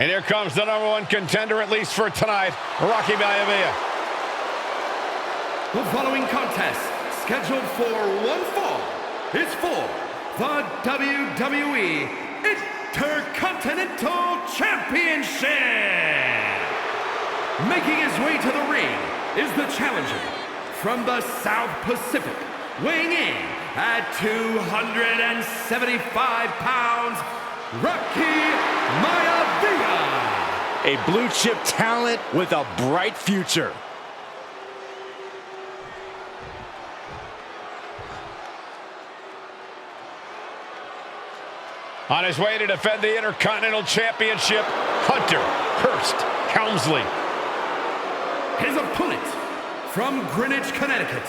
And here comes the #1 contender, at least for tonight, Rocky Maivia. The following contest, scheduled for one fall, is for the WWE Intercontinental Championship. Making his way to the ring is the challenger from the South Pacific, weighing in at 275 pounds, Rocky Maivia. A blue chip talent with a bright future. On his way to defend the Intercontinental Championship, Hunter Hurst Helmsley. His opponent from Greenwich, Connecticut,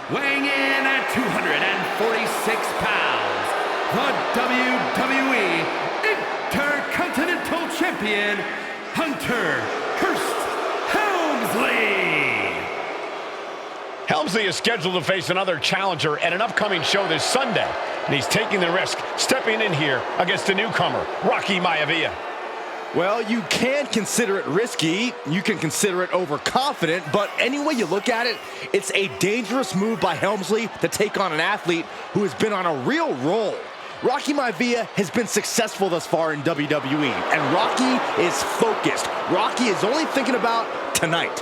weighing in at 246 pounds, the WWE Intercontinental Champion, Hunter Hurst Helmsley. Helmsley is scheduled to face another challenger at an upcoming show this Sunday, and he's taking the risk, stepping in here against a newcomer, Rocky Maivia. Well, you can consider it risky, you can consider it overconfident, but any way you look at it, it's a dangerous move by Helmsley to take on an athlete who has been on a real roll. Rocky Maivia has been successful thus far in WWE, and Rocky is focused. Rocky is only thinking about tonight.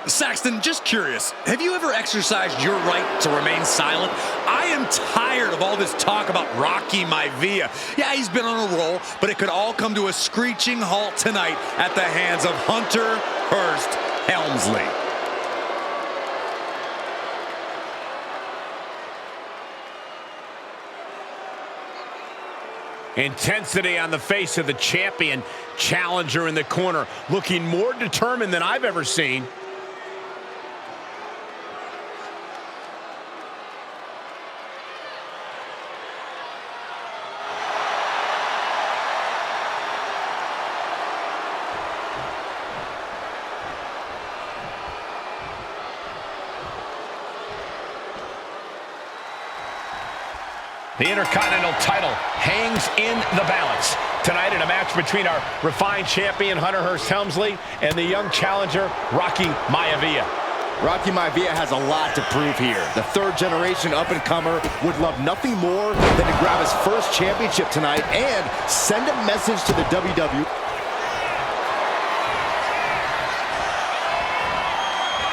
Saxton, just curious, have you ever exercised your right to remain silent? I am tired of all this talk about Rocky Maivia. Yeah, he's been on a roll, but it could all come to a screeching halt tonight at the hands of Hunter Hurst Helmsley. Intensity on the face of the champion, challenger in the corner, looking more determined than I've ever seen. The Intercontinental title hangs in the balance tonight in a match between our refined champion, Hunter Hurst Helmsley, and the young challenger, Rocky Maivia. Rocky Maivia has a lot to prove here. The third-generation up-and-comer would love nothing more than to grab his first championship tonight and send a message to the WWE.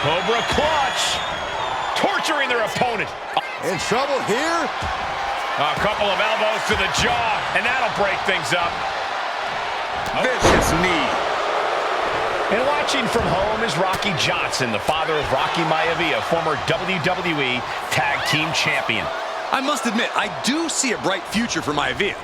Cobra clutch, torturing their opponent. In trouble here. A couple of elbows to the jaw, and that'll break things up. Vicious knee. And watching from home is Rocky Johnson, the father of Rocky Maivia, former WWE Tag Team Champion. I must admit, I do see a bright future for Maivia.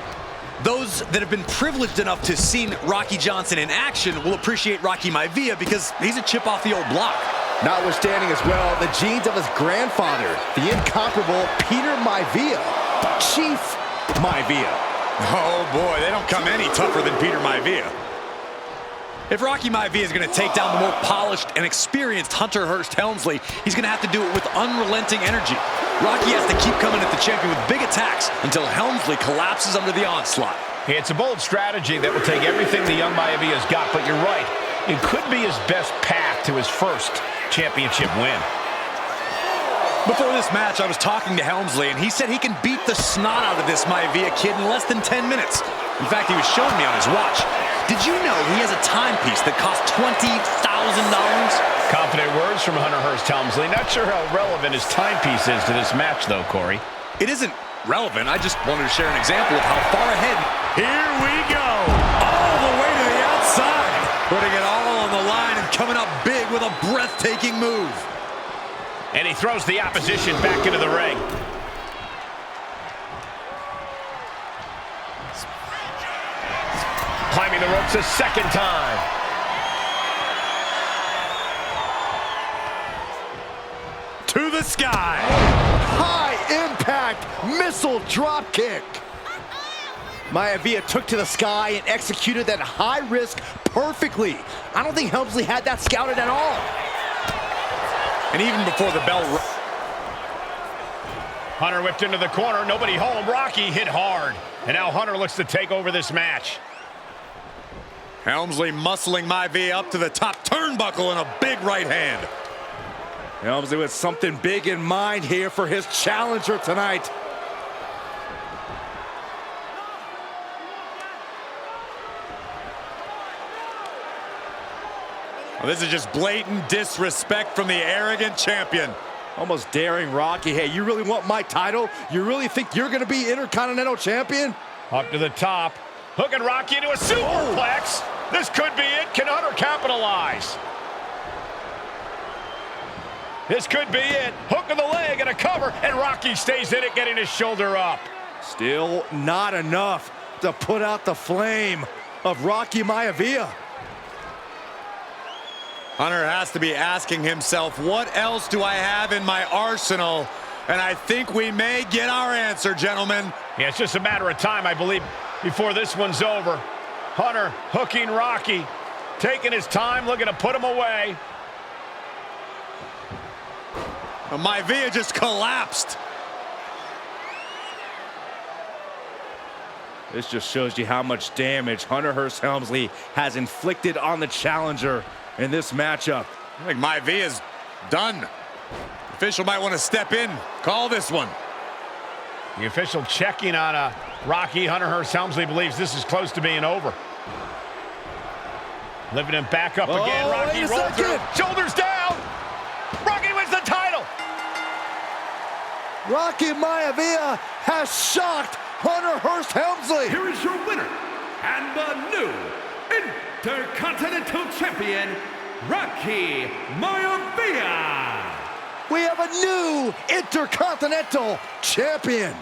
Those that have been privileged enough to see Rocky Johnson in action will appreciate Rocky Maivia because he's a chip off the old block. Notwithstanding as well, the genes of his grandfather, the incomparable Peter Maivia. Chief Maivia. Oh boy, they don't come any tougher than Peter Maivia. If Rocky Maivia is going to take down the more polished and experienced Hunter Hurst Helmsley, he's going to have to do it with unrelenting energy. Rocky has to keep coming at the champion with big attacks until Helmsley collapses under the onslaught. It's a bold strategy that will take everything the young Maivia's got, but you're right. It could be his best path to his first championship win. Before this match, I was talking to Helmsley, and he said he can beat the snot out of this Maivia kid in less than 10 minutes. In fact, he was showing me on his watch. Did you know he has a timepiece that costs $20,000? Confident words from Hunter Hurst Helmsley. Not sure how relevant his timepiece is to this match, though, Corey. It isn't relevant. I just wanted to share an example of how far ahead. Here we go. All the way to the outside. Putting it all on the line and coming up big with a breathtaking move. And he throws the opposition back into the ring. Climbing the ropes a second time. To the sky. High impact missile drop kick. Maivia took to the sky and executed that high risk perfectly. I don't think Helmsley had that scouted at all. And even before the bell... Hunter whipped into the corner, nobody home. Rocky hit hard. And now Hunter looks to take over this match. Helmsley muscling Maivia up to the top turnbuckle in a big right hand. Helmsley with something big in mind here for his challenger tonight. Well, this is just blatant disrespect from the arrogant champion. Almost daring Rocky. Hey, you really want my title? You really think you're going to be Intercontinental Champion? Up to the top. Hooking Rocky into a superplex. This could be it. Can Hunter capitalize? This could be it. Hook of the leg and a cover, and Rocky stays in it, getting his shoulder up. Still not enough to put out the flame of Rocky Maivia. Hunter has to be asking himself, what else do I have in my arsenal? And I think we may get our answer, gentlemen. Yeah, it's just a matter of time, I believe, before this one's over. Hunter hooking Rocky, taking his time, looking to put him away. Maivia just collapsed. This just shows you how much damage Hunter Hurst Helmsley has inflicted on the challenger in this matchup. I think Maivia's done. The official might want to step in, call this one. The official checking on Rocky. Hunter Hurst Helmsley believes this is close to being over. Lifting him back up again. Rocky rolls through. Shoulders down. Rocky wins the title. Rocky Maivia has shocked Hunter Hurst Helmsley. Here is your winner and the new Intercontinental Champion, Rocky Maivia. We have a new Intercontinental Champion.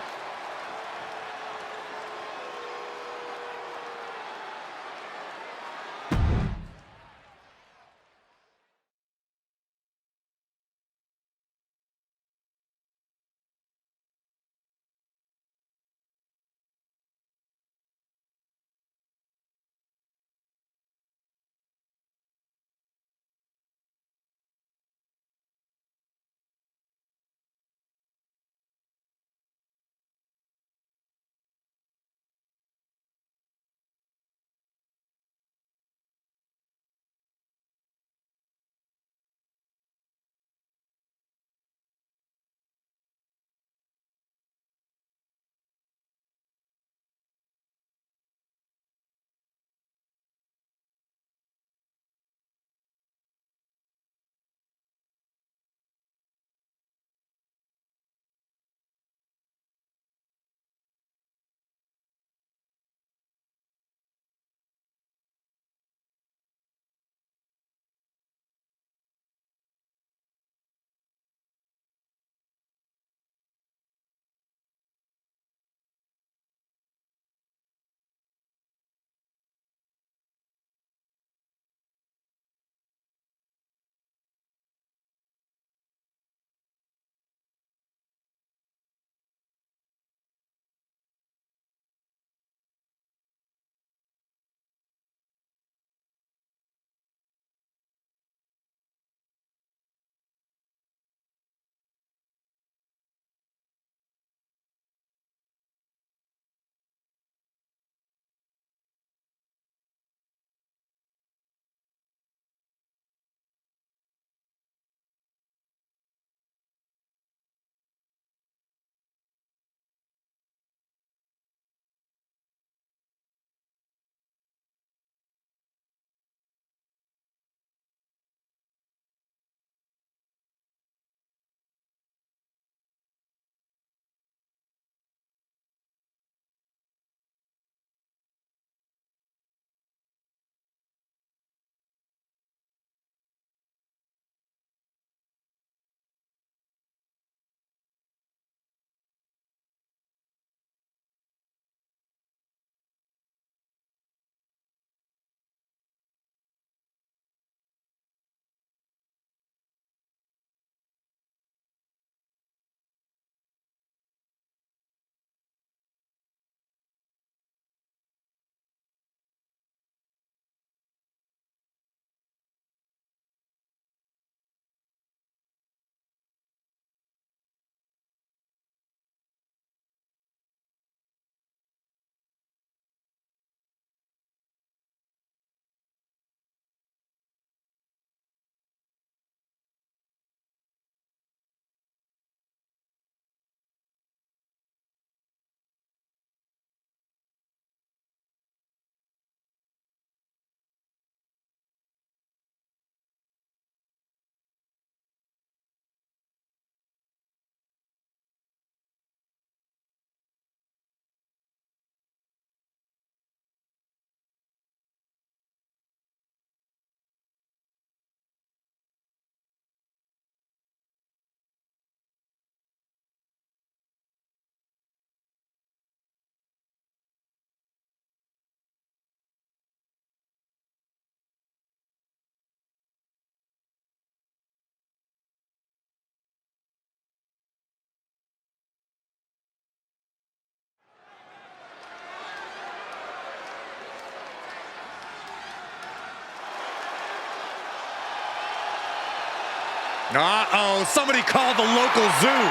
Uh-oh, somebody called the local zoo.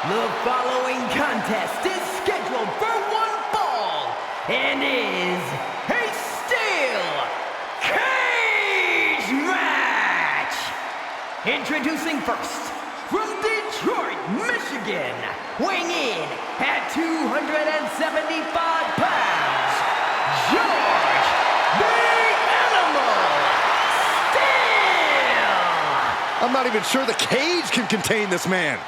The following contest is scheduled for one fall and is a steel cage match. Introducing first, from Detroit, Michigan, weighing in at 275 pounds, George the Animal Steele. I'm not even sure the cage can contain this man.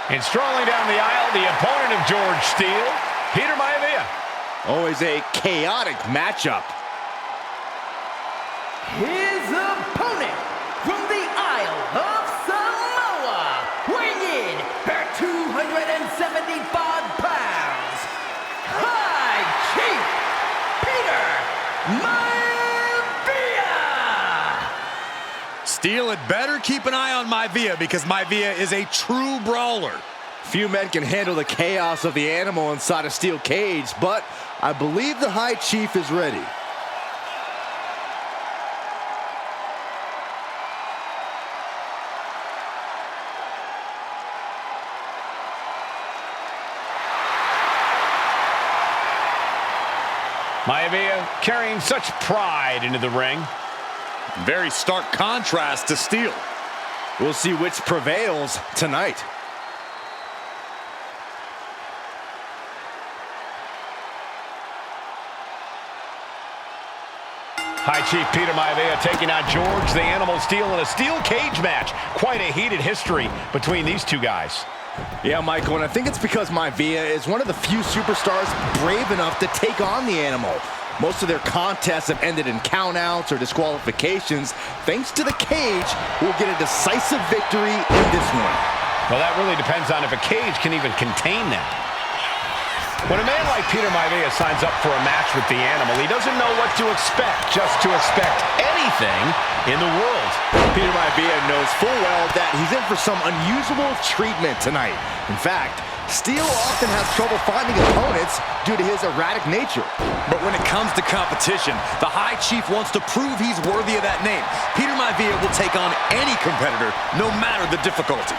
And strolling down the aisle, the opponent of George Steele, Peter Maivia. Always a chaotic matchup. His opponent from the Isle of Samoa, weighing in at 275 pounds, High Chief Peter Maivia. Steele had better keep an eye on Maivia because Maivia is a true brawler. Few men can handle the chaos of the animal inside a steel cage, but I believe the High Chief is ready. Maivia carrying such pride into the ring. Very stark contrast to Steele. We'll see which prevails tonight. High Chief Peter Maivia taking on George the Animal Steele in a steel cage match. Quite a heated history between these two guys. Yeah, Michael, and I think it's because Maivia is one of the few superstars brave enough to take on the animal. Most of their contests have ended in countouts or disqualifications. Thanks to the cage, we'll get a decisive victory in this one. Well, that really depends on if a cage can even contain them. When a man like Peter Maivia signs up for a match with the animal, he doesn't know what to expect, just to expect anything in the world. Peter Maivia knows full well that he's in for some unusual treatment tonight. In fact, Steele often has trouble finding opponents due to his erratic nature. But when it comes to competition, the High Chief wants to prove he's worthy of that name. Peter Maivia will take on any competitor, no matter the difficulty.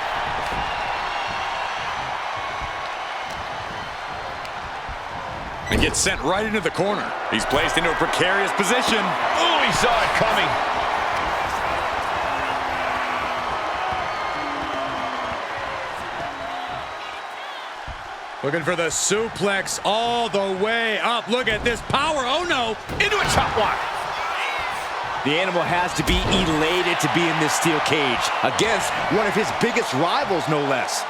And gets sent right into the corner. He's placed into a precarious position. Oh, he saw it coming. Looking for the suplex all the way up. Look at this power. Oh, no. Into a chop block. The animal has to be elated to be in this steel cage against one of his biggest rivals, no less.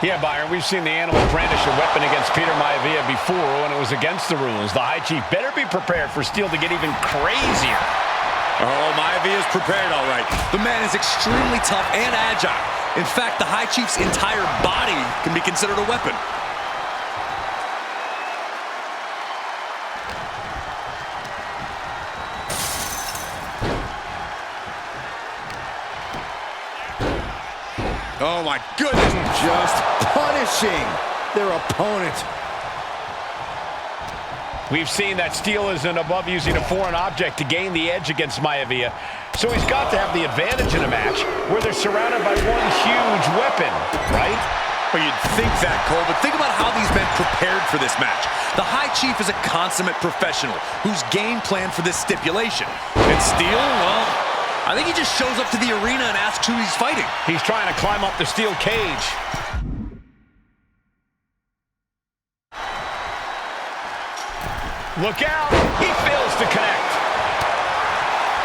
Yeah, Byron, we've seen the animal brandish a weapon against Peter Maivia before when it was against the rules. The High Chief better be prepared for Steele to get even crazier. Oh, Maivia's prepared all right. The man is extremely tough and agile. In fact, the High Chief's entire body can be considered a weapon. Oh, my goodness. Just punishing their opponent. We've seen that Steele isn't above using a foreign object to gain the edge against Maivia. So he's got to have the advantage in a match where they're surrounded by one huge weapon, right? Well, you'd think that, Cole, but think about how these men prepared for this match. The High Chief is a consummate professional who's game planned for this stipulation. And Steele, well, I think he just shows up to the arena and asks who he's fighting. He's trying to climb up the steel cage. Look out! He fails to connect.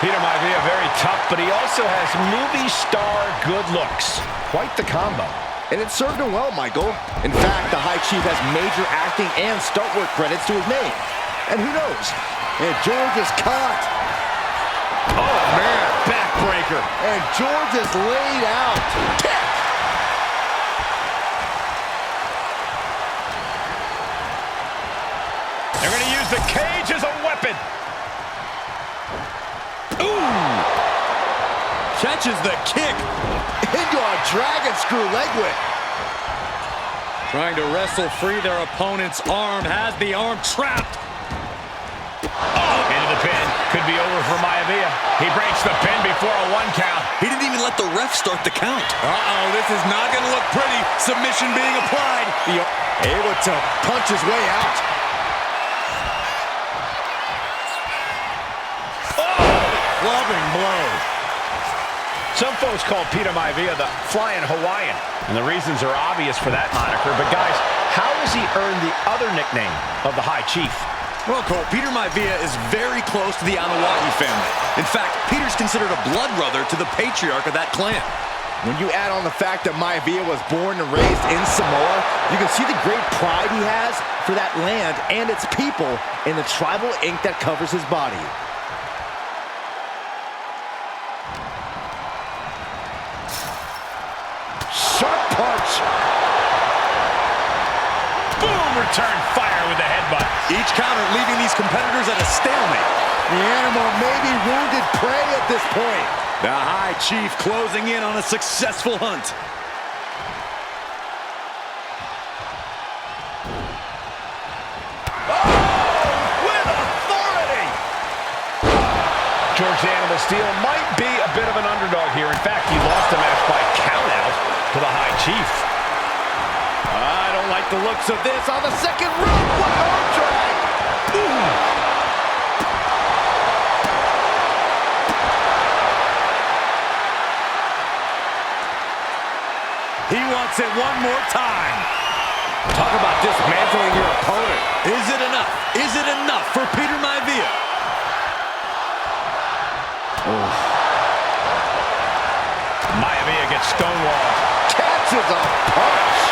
Peter Maivia very tough, but he also has movie star good looks. Quite the combo. And it served him well, Michael. In fact, the High Chief has major acting and stunt work credits to his name. And who knows? And George is caught. Oh, man. Backbreaker. And George is laid out. Kick. They're going to use the cage as a weapon. Ooh! Catches the kick. Into a dragon screw leg whip. Trying to wrestle free their opponent's arm, has the arm trapped. Into the pin. Could be over for Maivia. He breaks the pin before a 1 count. He didn't even let the ref start the count. Uh-oh, this is not going to look pretty. Submission being applied. Able to punch his way out. Clubbing blow. Some folks call Peter Maivia the Flying Hawaiian, and the reasons are obvious for that moniker. But guys, how has he earned the other nickname of the High Chief? Well, Cole, Peter Maivia is very close to the Anoa'i family. In fact, Peter's considered a blood brother to the patriarch of that clan. When you add on the fact that Maivia was born and raised in Samoa, you can see the great pride he has for that land and its people in the tribal ink that covers his body. Sharp punch. Boom! Return fire with the headbutt. Each counter leaving these competitors at a stalemate. The animal may be wounded prey at this point. The High Chief closing in on a successful hunt. With authority. George the Animal Steele might be a bit of an underdog here. In fact, he lost the match by countout to the High Chief. I don't like the looks of this on the second rope. What an arm drag. Ooh. He wants it one more time. Talk about dismantling your opponent. Is it enough? Is it enough for Peter Maivia? Maivia gets stonewalled. Catches a punch.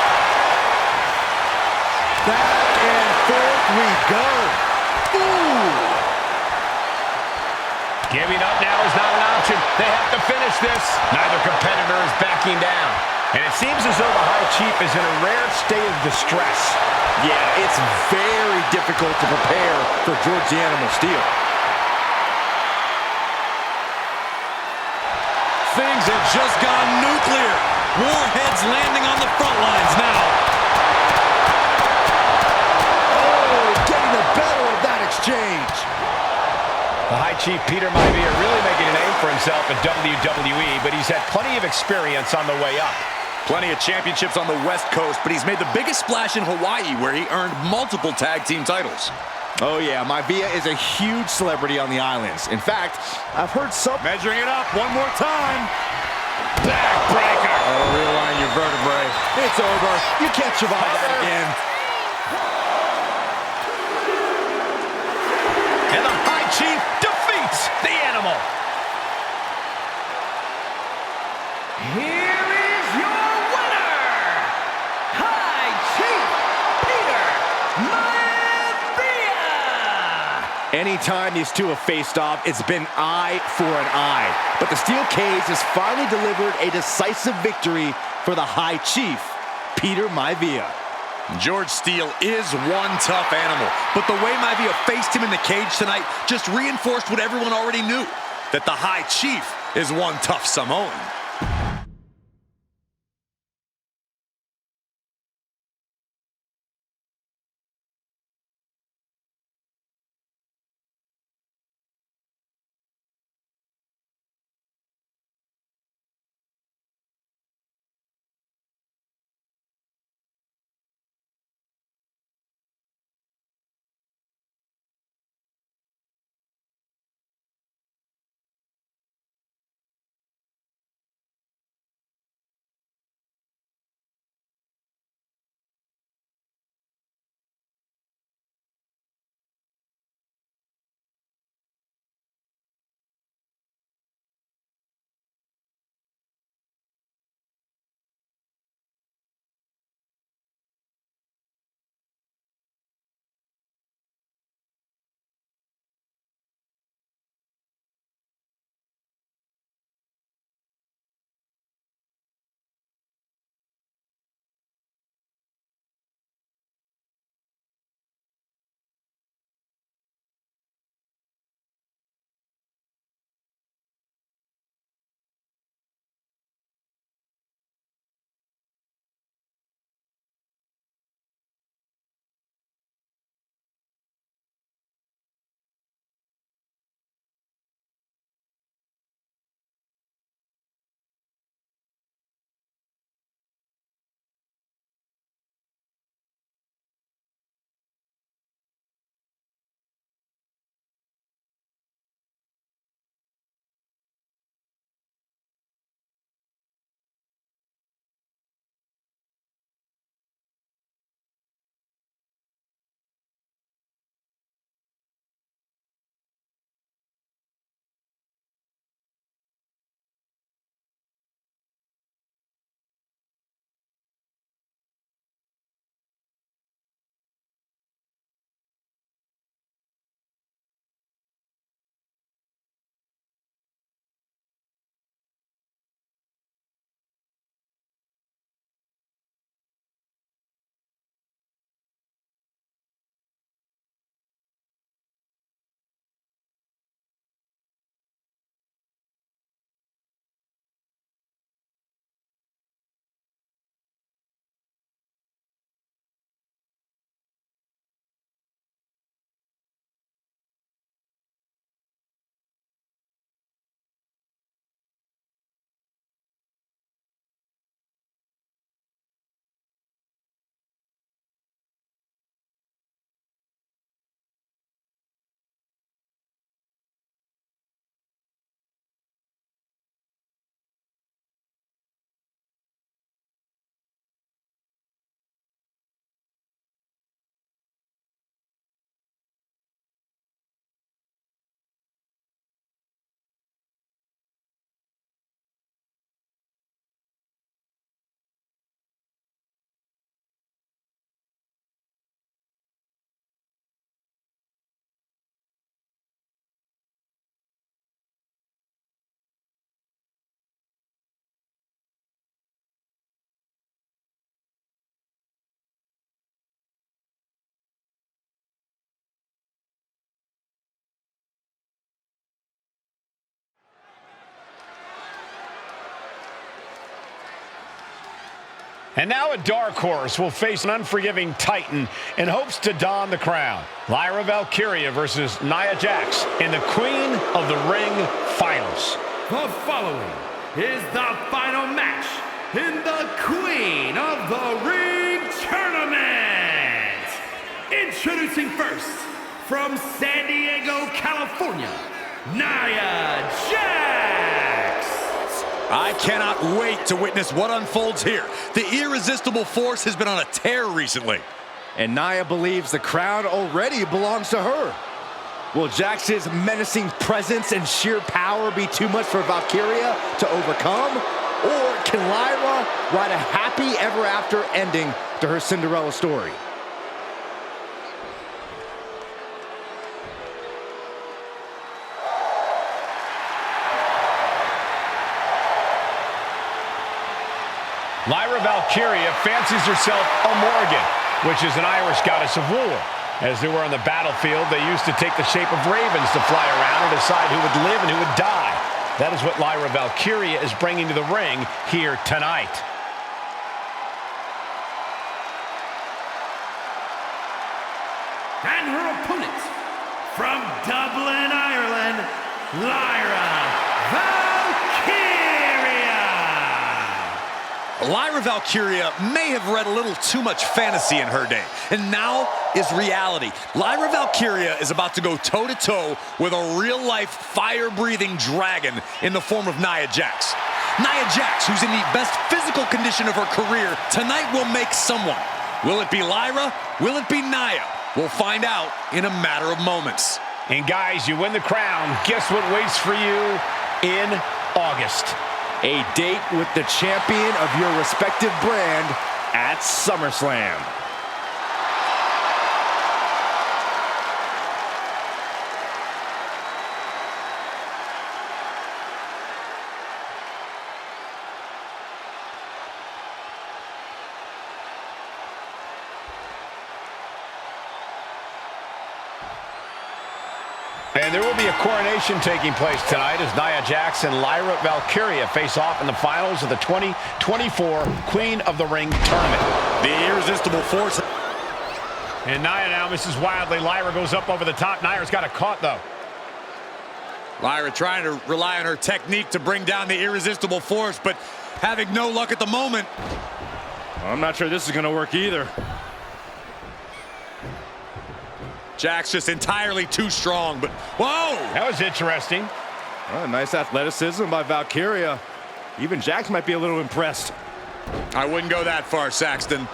Back and forth we go. Ooh. Giving up now is not an option. They have to finish this. Neither competitor is backing down. And it seems as though the High Chief is in a rare state of distress. Yeah, it's very difficult to prepare for George the Animal Steele. Things have just gone nuclear. Warheads landing on the front lines now. Oh, getting the better of that exchange. The High Chief Peter Maivia really making a name for himself in WWE, but he's had plenty of experience on the way up. Plenty of championships on the West Coast, but he's made the biggest splash in Hawaii, where he earned multiple tag team titles. Oh yeah, Maivia is a huge celebrity on the islands. In fact, I've heard some... Measuring it up one more time. Backbreaker. Oh, realign your vertebrae. It's over. You can't survive that again. And the High Chief defeats the Animal. Here is your winner, High Chief Peter Maivia! Anytime these two have faced off, it's been eye for an eye. But the steel cage has finally delivered a decisive victory for the High Chief, Peter Maivia. George Steele is one tough animal, but the way Maivia faced him in the cage tonight just reinforced what everyone already knew, that the High Chief is one tough Samoan. And now a dark horse will face an unforgiving titan in hopes to don the crown. Lyra Valkyria versus Nia Jax in the Queen of the Ring Finals. The following is the final match in the Queen of the Ring Tournament. Introducing first, from San Diego, California, Nia Jax. I cannot wait to witness what unfolds here. The irresistible force has been on a tear recently. And Nia believes the crown already belongs to her. Will Jax's menacing presence and sheer power be too much for Valkyria to overcome? Or can Lyra write a happy ever after ending to her Cinderella story? Lyra Valkyria fancies herself a Morgan, which is an Irish goddess of war. As they were on the battlefield, they used to take the shape of ravens to fly around and decide who would live and who would die. That is what Lyra Valkyria is bringing to the ring here tonight. And her opponent, from Dublin, Ireland, Lyra Valkyria. Lyra Valkyria may have read a little too much fantasy in her day, and now is reality. Lyra Valkyria is about to go toe-to-toe with a real-life, fire-breathing dragon in the form of Nia Jax. Nia Jax, who's in the best physical condition of her career, tonight will make someone. Will it be Lyra? Will it be Nia? We'll find out in a matter of moments. And guys, you win the crown. Guess what waits for you in August? A date with the champion of your respective brand at SummerSlam. And there will be a coronation taking place tonight as Nia Jax and Lyra Valkyria face off in the finals of the 2024 Queen of the Ring Tournament. The irresistible force. And Nia now misses wildly. Lyra goes up over the top. Nia's got it caught, though. Lyra trying to rely on her technique to bring down the irresistible force, but having no luck at the moment. I'm not sure this is going to work either. Jax just entirely too strong, but whoa! That was interesting. Nice athleticism by Valkyria. Even Jax might be a little impressed. I wouldn't go that far, Saxton.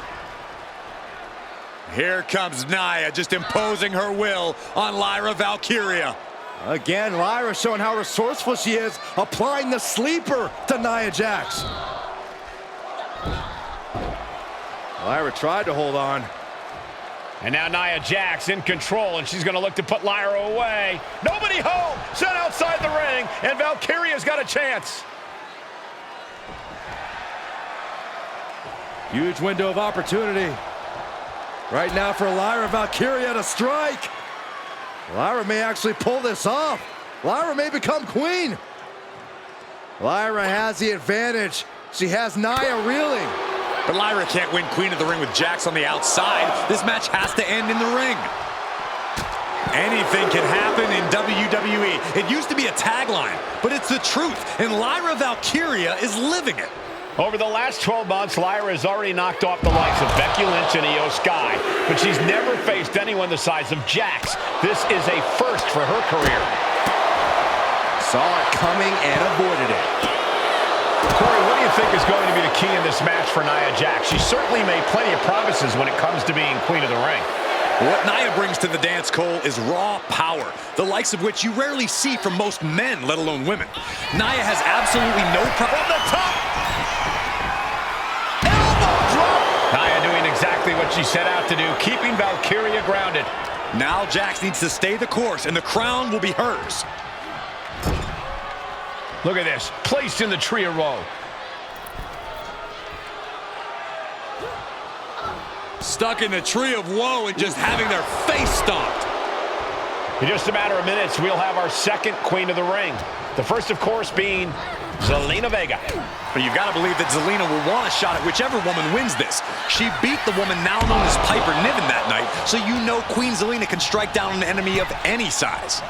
Here comes Nia, just imposing her will on Lyra Valkyria. Again, Lyra showing how resourceful she is, applying the sleeper to Nia Jax. Lyra tried to hold on. And now Nia Jax in control, and she's going to look to put Lyra away. Nobody home! Set outside the ring, and Valkyria's got a chance. Huge window of opportunity. Right now for Lyra Valkyria to strike. Lyra may actually pull this off. Lyra may become queen. Lyra has the advantage. She has Nia reeling. But Lyra can't win Queen of the Ring with Jax on the outside. This match has to end in the ring. Anything can happen in WWE. It used to be a tagline, but it's the truth, and Lyra Valkyria is living it. Over the last 12 months, Lyra has already knocked off the likes of Becky Lynch and Io Sky, but she's never faced anyone the size of Jax. This is a first for her career. Saw it coming and avoided it. Corey, what do you think is going to be the key in this match for Nia Jax? She certainly made plenty of promises when it comes to being Queen of the Ring. What Nia brings to the dance, Cole, is raw power, the likes of which you rarely see from most men, let alone women. Nia has absolutely no problem. From the top! Elbow drop! Nia doing exactly what she set out to do, keeping Valkyria grounded. Now Jax needs to stay the course, and the crown will be hers. Look at this, placed in the tree of woe. Stuck in the tree of woe and just having their face stomped. In just a matter of minutes, we'll have our second Queen of the Ring. The first, of course, being Zelina Vega. But you've got to believe that Zelina will want a shot at whichever woman wins this. She beat the woman now known as Piper Niven that night, so you know Queen Zelina can strike down an enemy of any size.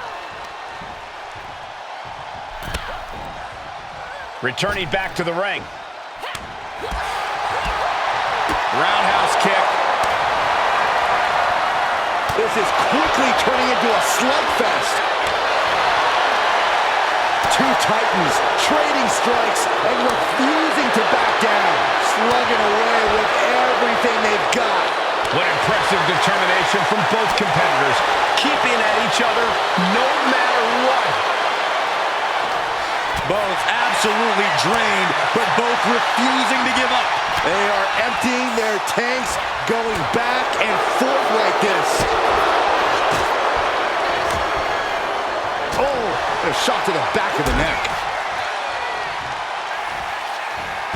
Returning back to the ring. Roundhouse kick. This is quickly turning into a slugfest. Two titans trading strikes and refusing to back down. Slugging away with everything they've got. What impressive determination from both competitors. Keeping at each other no matter what. Both absolutely drained, but both refusing to give up. They are emptying their tanks, going back and forth like this. Oh, a shot to the back of the neck.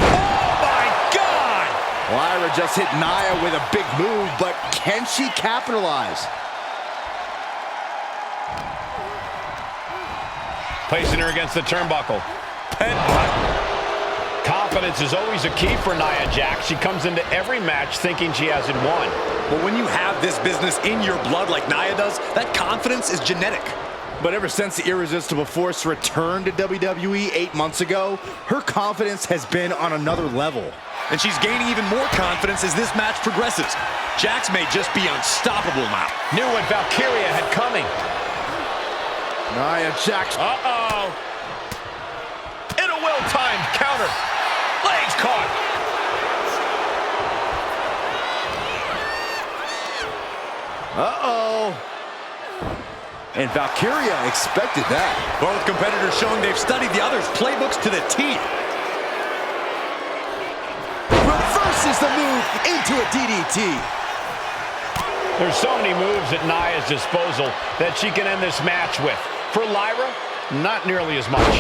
Oh my God! Lyra just hit Nia with a big move, but can she capitalize? Placing her against the turnbuckle. Confidence is always a key for Nia Jax. She comes into every match thinking she hasn't won. But when you have this business in your blood like Nia does, that confidence is genetic. But ever since the Irresistible Force returned to WWE 8 months ago, her confidence has been on another level. And she's gaining even more confidence as this match progresses. Jax may just be unstoppable now. Knew what Valkyria had coming. Nia Jax. Uh-oh. In a well-timed counter. Legs caught. Uh-oh. And Valkyria expected that. Both competitors showing they've studied the other's playbooks to the T. Reverses the move into a DDT. There's so many moves at Nia's disposal that she can end this match with. For Lyra, not nearly as much.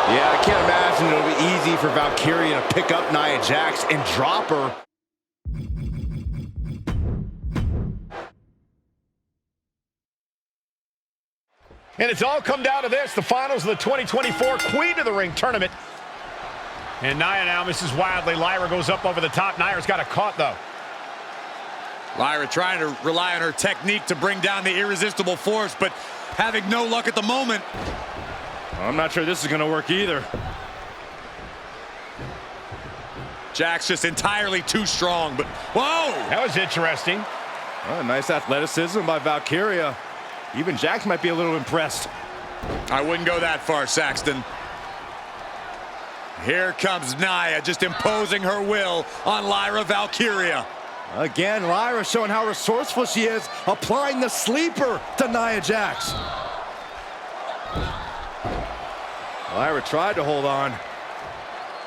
Yeah, I can't imagine it'll be easy for Valkyria to pick up Nia Jax and drop her. And it's all come down to this, the finals of the 2024 Queen of the Ring tournament. And Nia now misses wildly. Lyra goes up over the top. Nia's got it caught, though. Lyra trying to rely on her technique to bring down the Irresistible Force, but having no luck at the moment. I'm not sure this is going to work either. Jax just entirely too strong, but whoa! That was interesting. Oh, nice athleticism by Valkyria. Even Jax might be a little impressed. I wouldn't go that far, Saxton. Here comes Nia, just imposing her will on Lyra Valkyria. Again, Lyra showing how resourceful she is, applying the sleeper to Nia Jax. Lyra tried to hold on.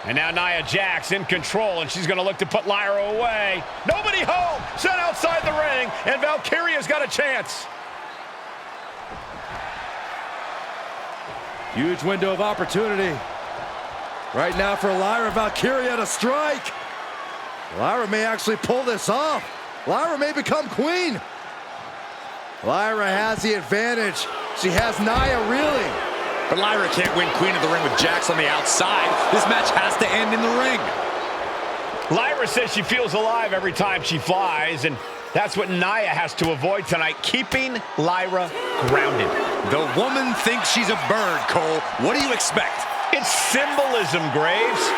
And now Nia Jax in control, and she's going to look to put Lyra away. Nobody home! Sent outside the ring, and Valkyria's got a chance. Huge window of opportunity. Right now for Lyra Valkyria to strike. Lyra may actually pull this off. Lyra may become queen. Lyra has the advantage. She has Nia reeling. But Lyra can't win Queen of the Ring with Jax on the outside. This match has to end in the ring. Lyra says she feels alive every time she flies, and that's what Nia has to avoid tonight, keeping Lyra grounded. The woman thinks she's a bird, Cole. What do you expect? It's symbolism, Graves.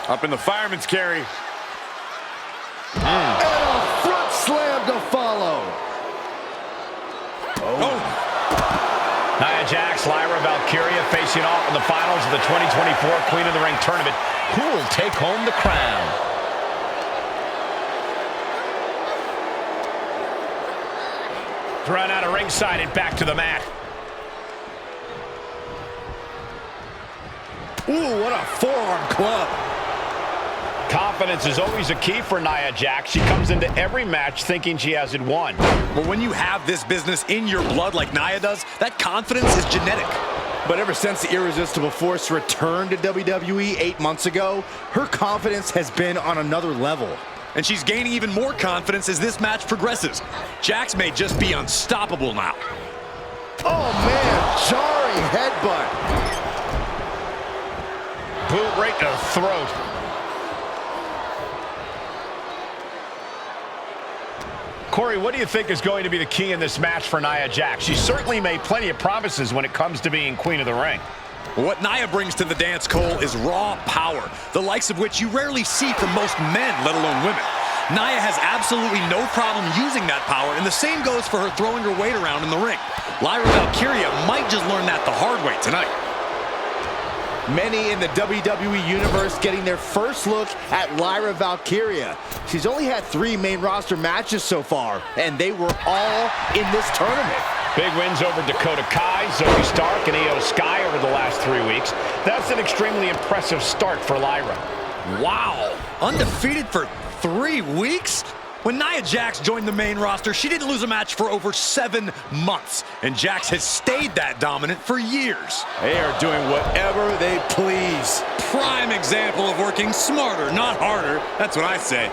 Up in the fireman's carry. And a front slam to follow. Oh. Nia Jax, Lyra Valkyria facing off in the finals of the 2024 Queen of the Ring tournament. Who will take home the crown? Thrown out of ringside and back to the mat. Ooh, what a forearm club. Confidence is always a key for Nia Jax. She comes into every match thinking she hasn't won. But when you have this business in your blood like Nia does, that confidence is genetic. But ever since the Irresistible Force returned to WWE 8 months ago, her confidence has been on another level. And she's gaining even more confidence as this match progresses. Jax may just be unstoppable now. Oh, man, jarring headbutt. Boot right to the throat. Corey, what do you think is going to be the key in this match for Nia Jax? She certainly made plenty of promises when it comes to being queen of the ring. What Nia brings to the dance, Cole, is raw power, the likes of which you rarely see from most men, let alone women. Nia has absolutely no problem using that power, and the same goes for her throwing her weight around in the ring. Lyra Valkyria might just learn that the hard way tonight. Many in the WWE Universe getting their first look at Lyra Valkyria. She's only had 3 main roster matches so far, and they were all in this tournament. Big wins over Dakota Kai, Zoe Stark, and Io Sky over the last 3 weeks. That's an extremely impressive start for Lyra. Wow, undefeated for 3 weeks? When Nia Jax joined the main roster, she didn't lose a match for over 7 months, and Jax has stayed that dominant for years. They are doing whatever they please. Prime example of working smarter, not harder. That's what I say.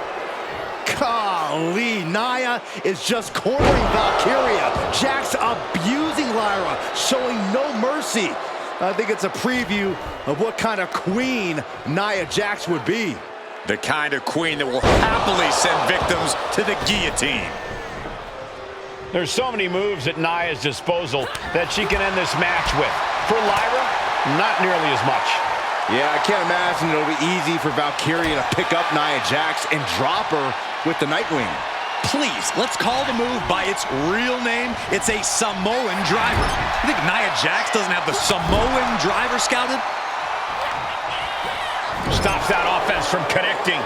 Golly, Nia is just cornering Valkyria. Jax abusing Lyra, showing no mercy. I think it's a preview of what kind of queen Nia Jax would be. The kind of queen that will happily send victims to the guillotine. There's so many moves at Nia's disposal that she can end this match with. For Lyra, not nearly as much. Yeah, I can't imagine it'll be easy for Valkyria to pick up Nia Jax and drop her with the Nightwing. Please, let's call the move by its real name. It's a Samoan driver. You think Nia Jax doesn't have the Samoan driver scouted? Stops that offense from connecting.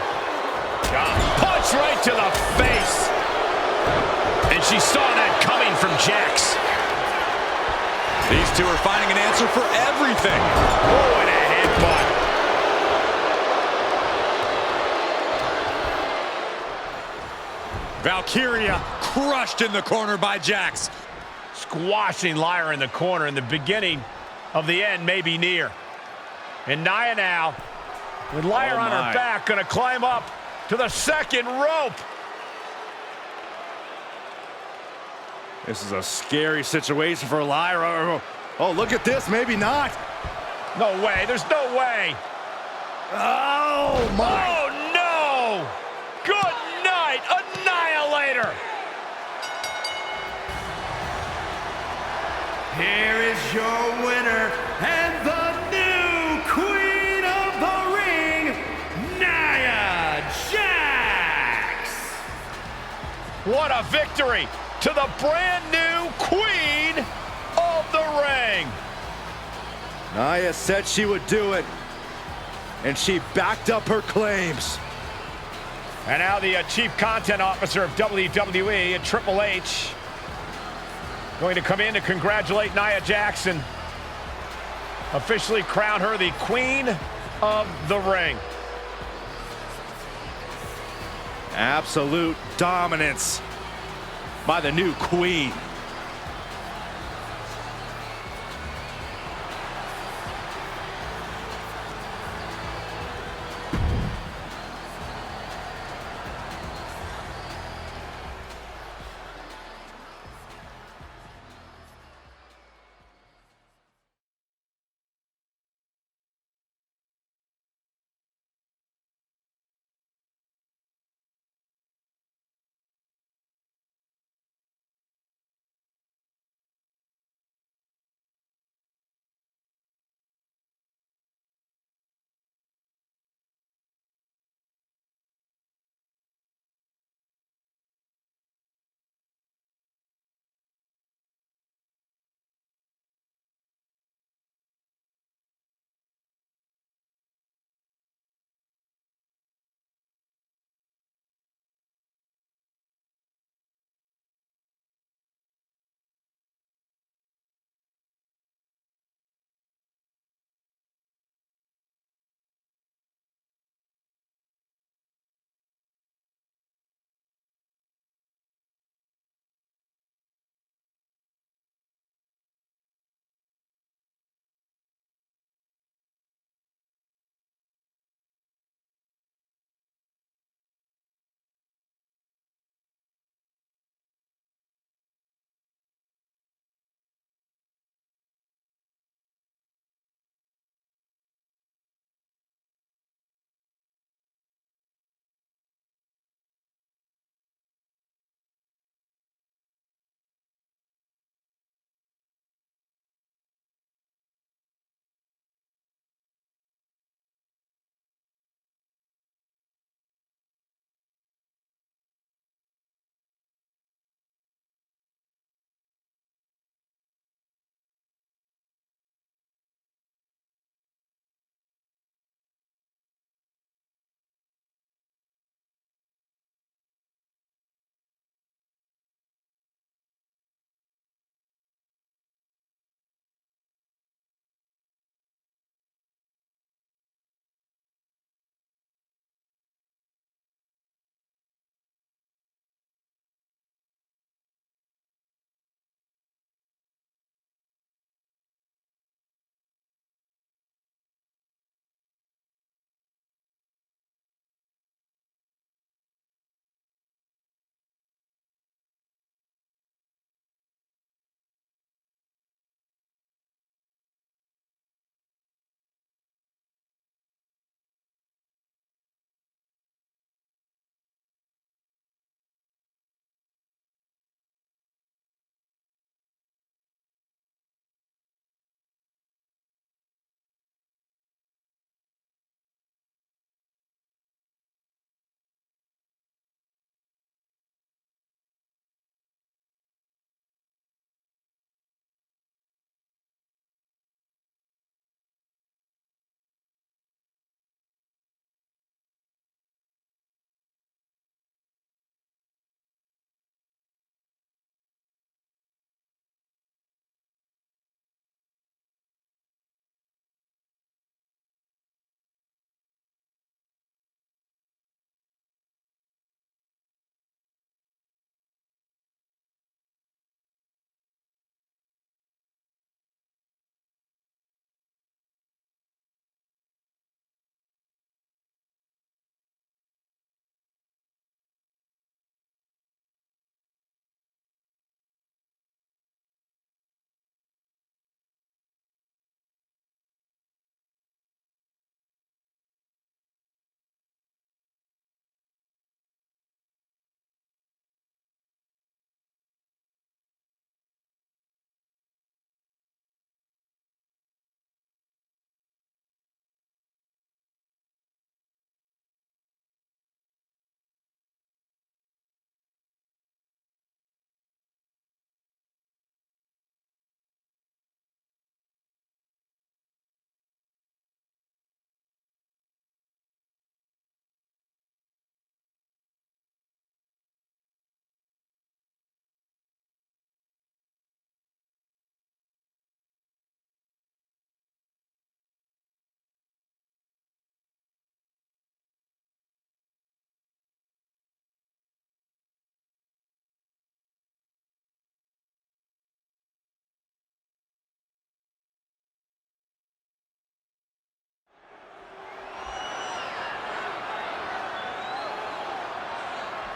Punch right to the face. And she saw that coming from Jax. These two are finding an answer for everything. Oh, and a headbutt. Valkyria crushed in the corner by Jax. Squashing Lyra in the corner, and the beginning of the end may be near. And Nia now, with Lyra on her back, gonna climb up to the second rope. This is a scary situation for Lyra. Oh, look at this, maybe not. No way, there's no way. Oh, my. Oh, no! Good night, Annihilator! Here is your winner and the new Queen of the Ring, Nia Jax! What a victory to the brand new Queen of the Ring! Nia said she would do it, and she backed up her claims. And now the Chief Content Officer of WWE and Triple H going to come in to congratulate Nia Jax and officially crown her the Queen of the Ring. Absolute dominance by the new queen.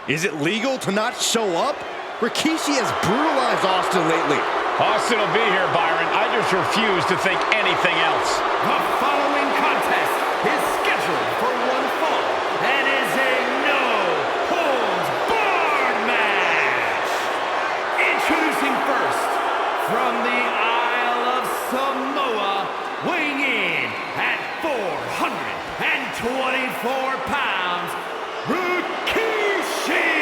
Is it legal to not show up? Rikishi has brutalized Austin lately. Austin will be here, Byron. I just refuse to think anything else. The following contest is scheduled for one fall and is a no-holds-barred match. Introducing first, from the Isle of Samoa, weighing in at 424 pounds, Rikishi!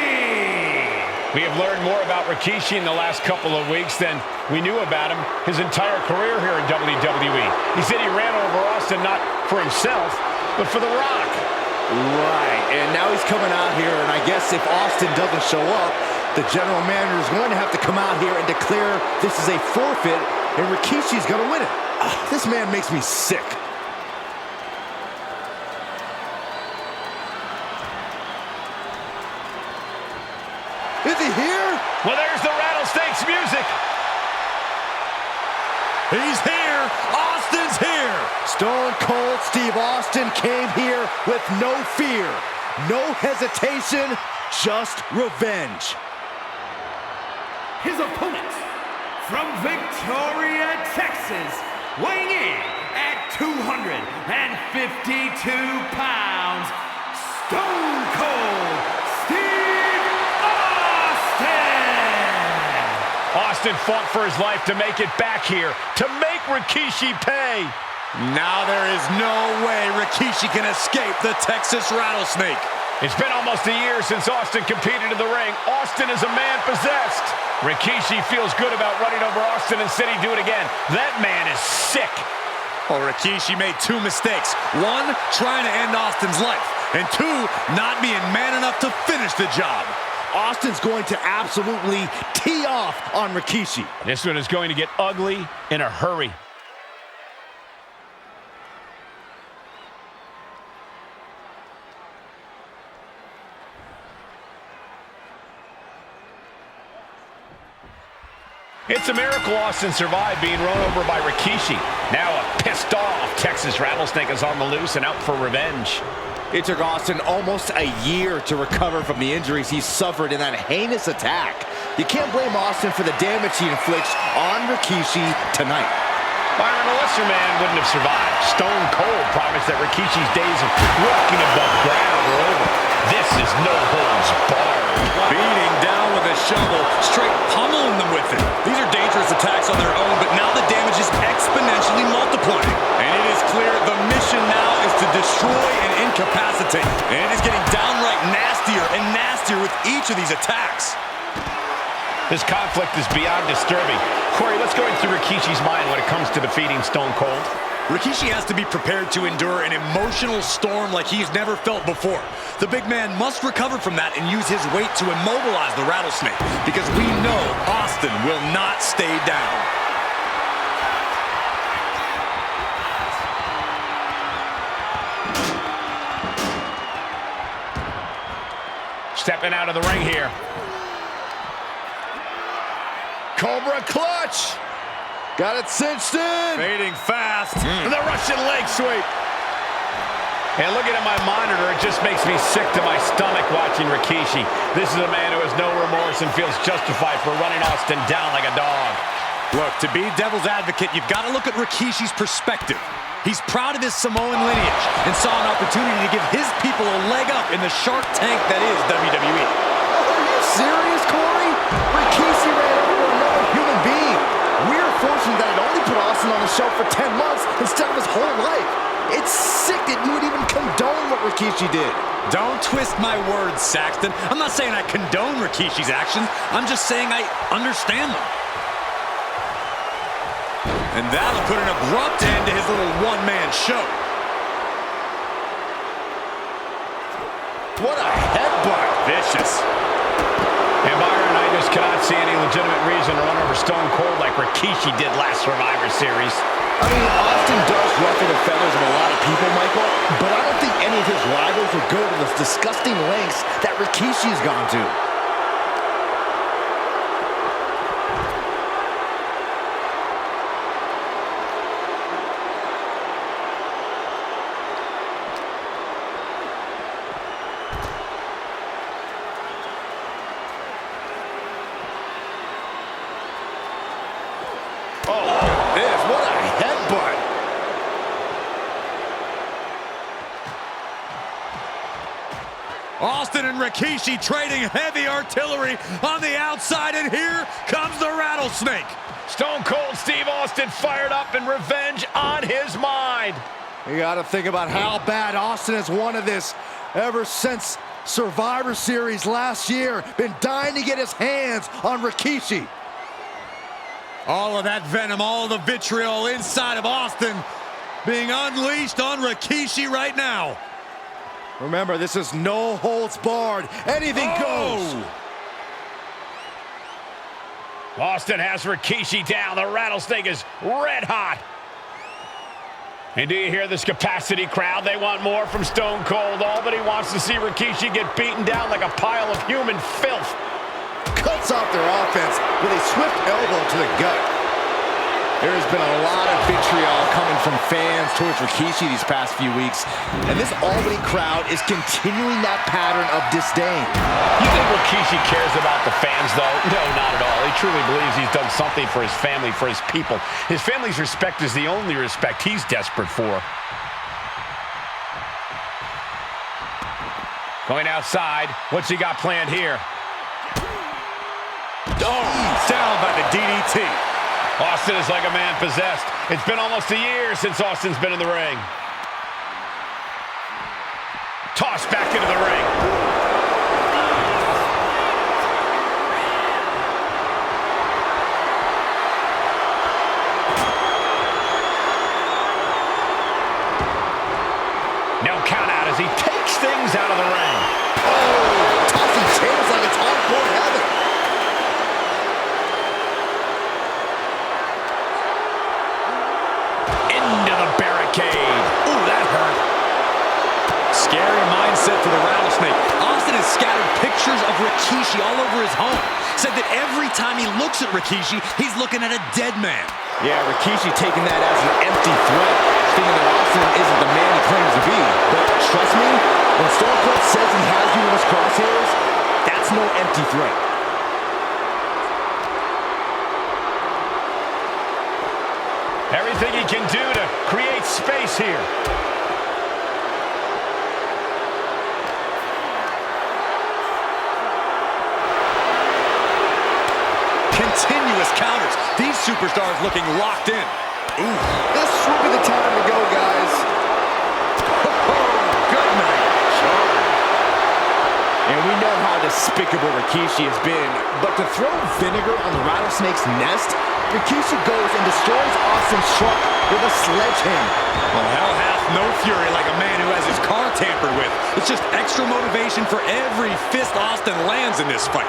We have learned more about Rikishi in the last couple of weeks than we knew about him his entire career here in WWE. He said he ran over Austin not for himself, but for The Rock. Right, and now he's coming out here, and I guess if Austin doesn't show up, the general manager is going to have to come out here and declare this is a forfeit, and Rikishi's going to win it. This man makes me sick. Is he here? Well, there's the Rattlesnakes music. He's here. Austin's here. Stone Cold Steve Austin came here with no fear, no hesitation, just revenge. His opponent, from Victoria, Texas, weighing in at 252 pounds, Stone Cold Steve Austin! Austin fought for his life to make it back here, to make Rikishi pay. Now there is no way Rikishi can escape the Texas Rattlesnake. It's been almost a year since Austin competed in the ring. Austin is a man possessed. Rikishi feels good about running over Austin and said he'd do it again. That man is sick. Well, Rikishi made two mistakes. One, trying to end Austin's life. And two, not being man enough to finish the job. Austin's going to absolutely tee off on Rikishi. This one is going to get ugly in a hurry. It's a miracle Austin survived being run over by Rikishi. Now a pissed off Texas Rattlesnake is on the loose and out for revenge. It took Austin almost a year to recover from the injuries he suffered in that heinous attack. You can't blame Austin for the damage he inflicts on Rikishi tonight. Byron, a lesser man wouldn't have survived. Stone Cold promised that Rikishi's days of walking above ground are over. This is no holds barred. Beating down with a shovel, straight pummeling them with it. These are dangerous attacks on their own, but now the damage is exponentially multiplying. And it is clear the mission now is to destroy and incapacitate. And it is getting downright nastier and nastier with each of these attacks. This conflict is beyond disturbing. Corey, let's go into Rikishi's mind when it comes to defeating Stone Cold. Rikishi has to be prepared to endure an emotional storm like he's never felt before. The big man must recover from that and use his weight to immobilize the Rattlesnake, because we know Austin will not stay down. Stepping out of the ring here. Cobra clutch. Got it cinched in. Fading fast. The Russian leg sweep. And looking at my monitor, it just makes me sick to my stomach watching Rikishi. This is a man who has no remorse and feels justified for running Austin down like a dog. Look, to be devil's advocate, you've got to look at Rikishi's perspective. He's proud of his Samoan lineage and saw an opportunity to give his people a leg up in the Shark Tank that is WWE. Are you serious, Corey? Rikishi ran over another human being. We're fortunate that it only put Austin on the shelf for 10 months instead of his whole life. It's sick that you would even condone what Rikishi did. Don't twist my words, Saxton. I'm not saying I condone Rikishi's actions. I'm just saying I understand them. And that'll put an abrupt end to his little one-man show. What a headbutt. Vicious. And Byron, I just cannot see any legitimate reason to run over Stone Cold like Rikishi did last Survivor Series. I mean, Austin does ruffle the feathers of a lot of people, Michael, but I don't think any of his rivals would go to the disgusting lengths that Rikishi's gone to. Austin and Rikishi trading heavy artillery on the outside, and here comes the rattlesnake. Stone Cold Steve Austin fired up and revenge on his mind. You got to think about how bad Austin has wanted this ever since Survivor Series last year. Been dying to get his hands on Rikishi. All of that venom, all of the vitriol inside of Austin being unleashed on Rikishi right now. Remember, this is no holds barred. Anything goes. Austin has Rikishi down. The rattlesnake is red hot. And do you hear this capacity crowd? They want more from Stone Cold. Albany wants to see Rikishi get beaten down like a pile of human filth. Cuts off their offense with a swift elbow to the gut. There's been a lot of vitriol coming from fans towards Rikishi these past few weeks, and this Albany crowd is continuing that pattern of disdain. You think Rikishi cares about the fans, though? No, not at all. He truly believes he's done something for his family, for his people. His family's respect is the only respect he's desperate for. Going outside. What's he got planned here? Oh, down by the DDT. Austin is like a man possessed. It's been almost a year since Austin's been in the ring. Tossed back into the ring. No count out as he takes things out of the ring. Oh, tossing chairs like it's hardcore heaven. Into the barricade. Ooh, that hurt. Scary mindset for the rattlesnake. Austin has scattered pictures of Rikishi all over his home. Said that every time he looks at Rikishi, he's looking at a dead man. Yeah, Rikishi taking that as an empty threat, thinking that Austin isn't the man he claims to be. But trust me, when Stone Cold says he has you in his crosshairs, that's no empty threat. Everything he can do to create space here. Continuous counters. These superstars looking locked in. Ooh, this would be the time to go, guys. Good night. And we know how despicable Rikishi has been, but to throw vinegar on the rattlesnake's nest, Rikishi goes and destroys Austin's truck with a sledgehammer. Well, hell hath no fury like a man who has his car tampered with. It's just extra motivation for every fist Austin lands in this fight.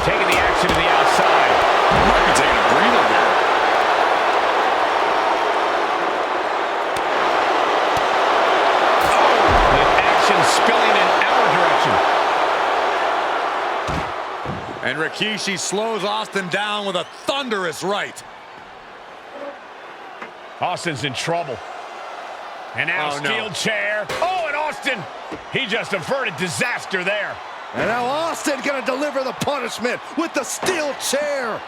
Taking the action to the outside. Might be taking a breather there. With action spilling in our direction. And Rikishi slows Austin down with a thunderous right. Austin's in trouble. And now steel chair. Oh, and Austin, he just averted disaster there. And now Austin gonna deliver the punishment with the steel chair.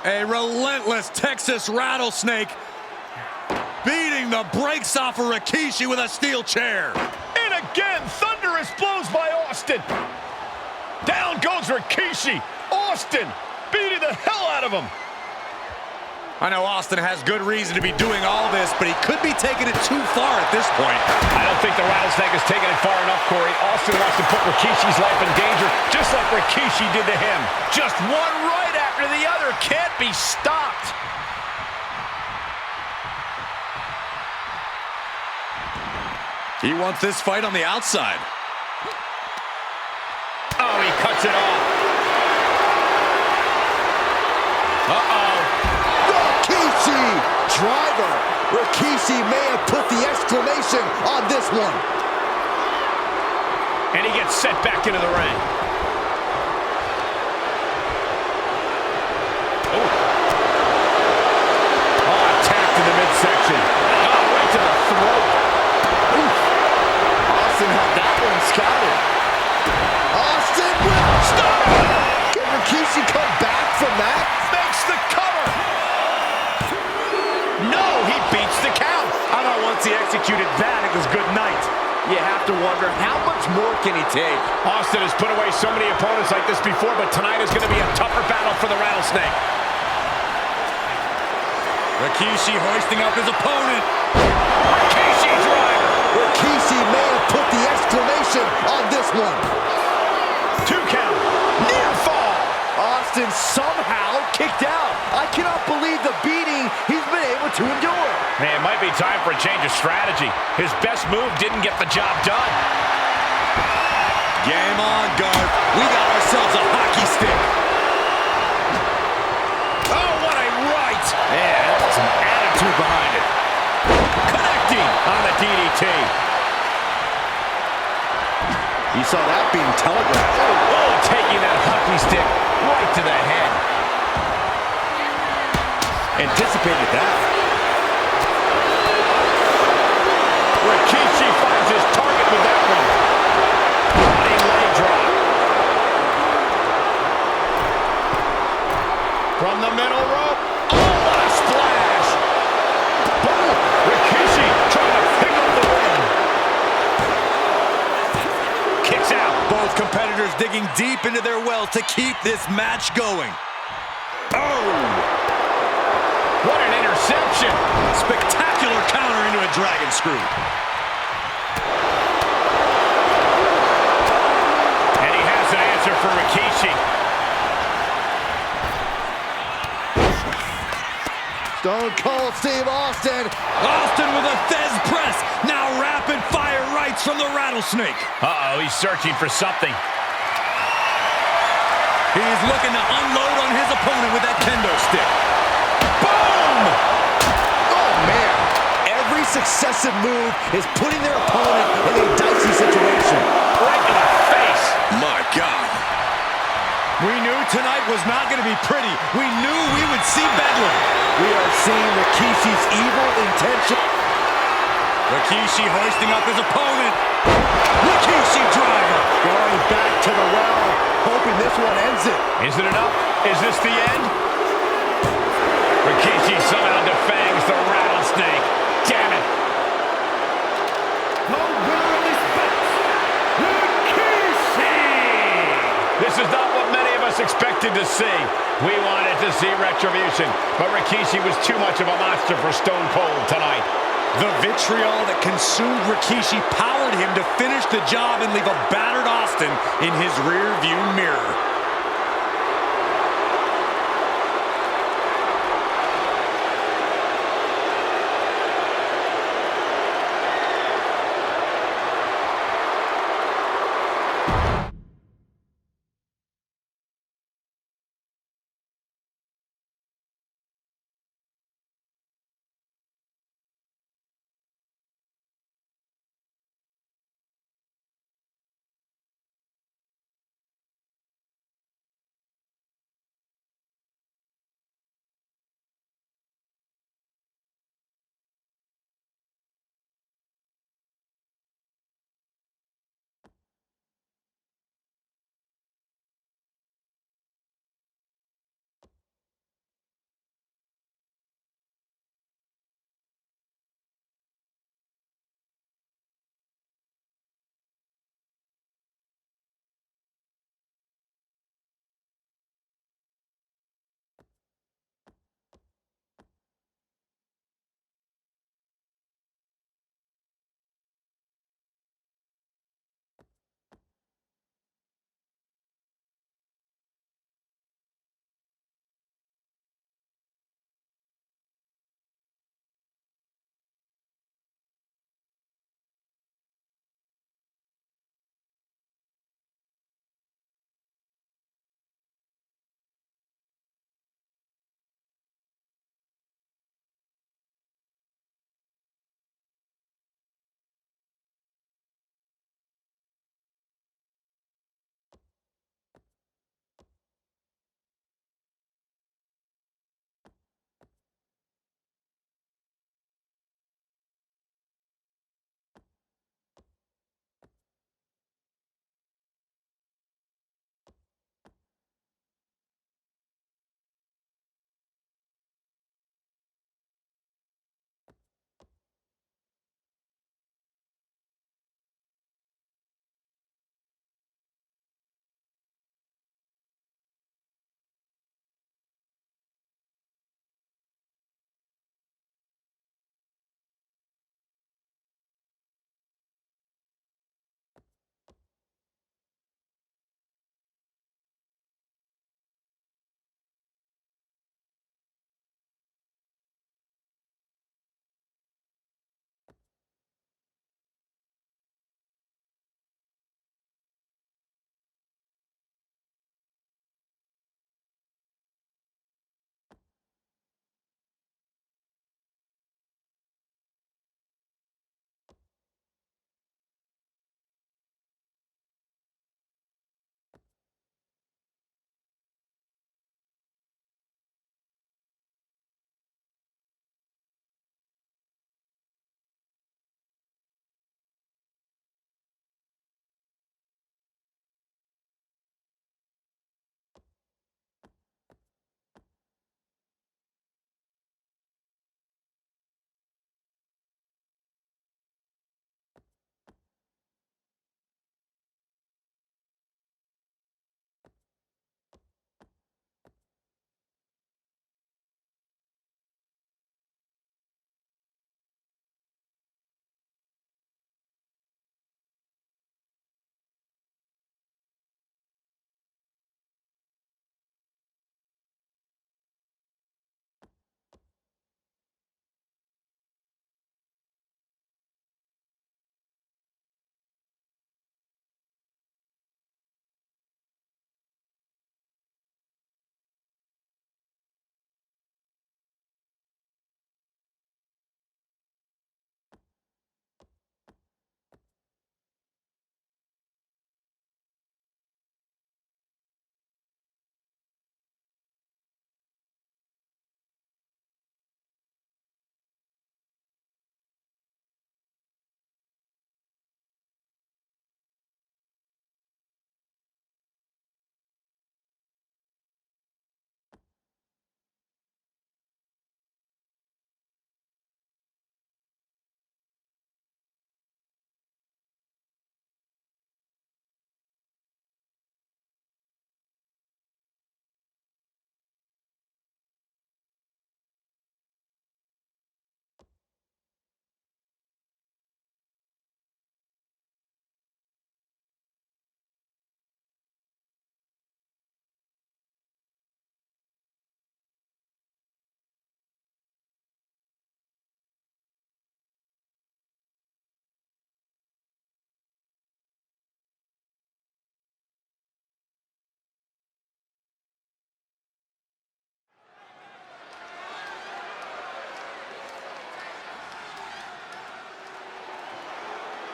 A relentless Texas rattlesnake beating the brakes off of Rikishi with a steel chair. And again, thunderous blows by Austin. Down goes Rikishi. Austin beating the hell out of him. I know Austin has good reason to be doing all this, but he could be taking it too far at this point. I don't think the rattlesnake has taken it far enough, Corey. Austin wants to put Rikishi's life in danger, just like Rikishi did to him. Just one right after the other can't be stopped. He wants this fight on the outside. Oh, he cuts it off. Uh-oh. Rikishi! Driver! Rikishi may have put the exclamation on this one. And he gets set back into the ring. Oh, attacked in the midsection. Oh, right to the throat. Oof. Austin had that one scouted. Austin will stop! Can Rikishi come back from that? Makes the cover. No, he beats the count. I thought once he executed that, it was good night. You have to wonder, how much more can he take? Austin has put away so many opponents like this before, but tonight is going to be a tougher battle for the Rattlesnake. Rikishi hoisting up his opponent. Rikishi driver. Rikishi may have put the exclamation on this one. 2 count. Near fall. Austin somehow kicked out. I cannot believe the beating he's been able to endure. Man, it might be time for a change of strategy. His best move didn't get the job done. Game on, Garth. We got ourselves a hockey stick. Oh, what a right. Man, that's some attitude behind it. Connecting on the DDT. You saw that being telegraphed. Oh, taking that hockey stick right to the head. Anticipated that. Rikishi finds his target with that one. Running leg drop. From the middle rope. Oh, what a splash. Boom. Rikishi trying to pick up the win. Kicks out. Both competitors digging deep into their well to keep this match going. Oh. What an interception. Spectacular counter into a dragon screw. And he has an answer for Rikishi. Stone Cold Steve Austin. Austin with a Thez press. Now rapid fire rights from the Rattlesnake. Uh-oh, he's searching for something. He's looking to unload on his opponent with that kendo stick. Boom! Oh, man. Every successive move is putting their opponent in a dicey situation. Right in the face. My God. We knew tonight was not going to be pretty. We knew we would see bedlam. We are seeing Rikishi's evil intention. Rikishi hoisting up his opponent. Rikishi driver. Going back to the well, hoping this one ends it. Is it enough? Is this the end? Rikishi somehow defangs the Rattlesnake. Damn it. The winner of this bout, Rikishi! This is not what many of us expected to see. We wanted to see retribution, but Rikishi was too much of a monster for Stone Cold tonight. The vitriol that consumed Rikishi powered him to finish the job and leave a battered Austin in his rear-view mirror.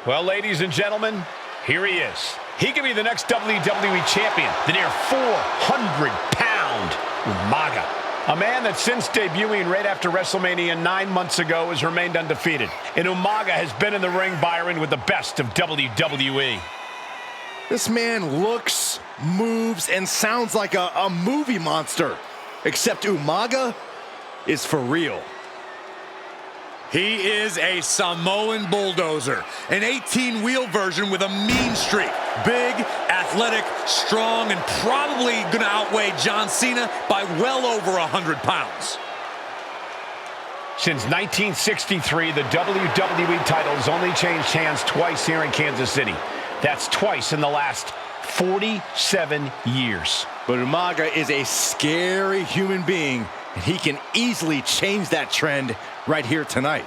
Well, ladies and gentlemen, here he is. He could be the next WWE champion, the near 400-pound Umaga. A man that since debuting right after WrestleMania 9 months ago has remained undefeated. And Umaga has been in the ring, Byron, with the best of WWE. This man looks, moves, and sounds like a movie monster. Except Umaga is for real. He is a Samoan bulldozer, an 18-wheel version with a mean streak. Big, athletic, strong, and probably going to outweigh John Cena by well over 100 pounds. Since 1963, the WWE title has only changed hands twice here in Kansas City. That's twice in the last 47 years. But Umaga is a scary human being, and he can easily change that trend right here tonight.